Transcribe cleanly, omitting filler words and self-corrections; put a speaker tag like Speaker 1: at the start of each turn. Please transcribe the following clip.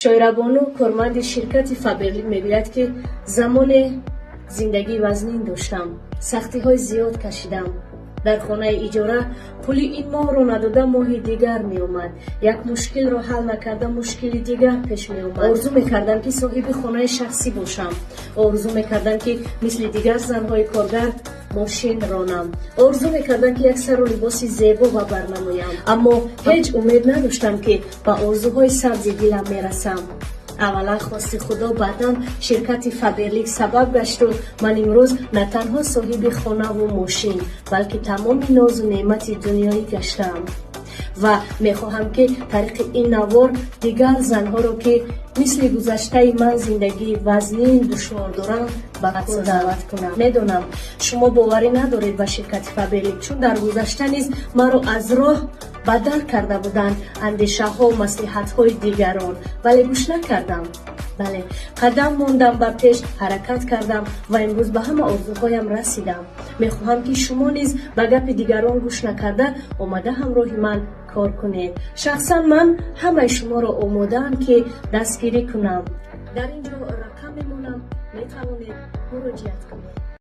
Speaker 1: شایربانو کارمند شرکت فابرلی میگوید که زمان زندگی وزنین داشتم، سختی های زیاد کشیدم. در خانه اجاره پولی این ماه رو نداده ماه دیگر می اومد. یک مشکل رو حل نکرده مشکل دیگر پیش می اومد. آرزو میکردم که صاحب خانه شخصی باشم. آرزو میکردم که مثل دیگر زنهای کارگر ماشین رانم. آرزو میکردم که یک سر و لباس زیبا و برنمایم. اما هیچ امید نداشتم که به آرزوهای سبز دلم میرسم. اولا خواست خدا، بعدا شرکت فابرلی سبب گشت و من امروز نه تنها صاحب خانه و ماشین بلکه تمام ناز و نعمت دنیایی گشتم و میخواهم که طریق این نوار دیگر زنها رو که مثل گذشته من زندگی وزنین دشوار دارم به کار دعوت کنم. میدونم شما باوری ندارید به شرکت فابرلی، چون در گذشته نیز مرا از راه بدر کرده بودند اندیشه ها و مصلحت های دیگران، ولی گوش نکردم. بله، قدم ماندم به پیش، حرکت کردم و امروز به همه آرزوهایم رسیدم. میخواهم که شما نیز به گپ دیگران گوش نکرده آمده همراه من کار کنید. شخصا من همه شما را آماده‌ام که دستگیری کنم. در اینجا رقم میمونم، میتوانید مراجعت کنید.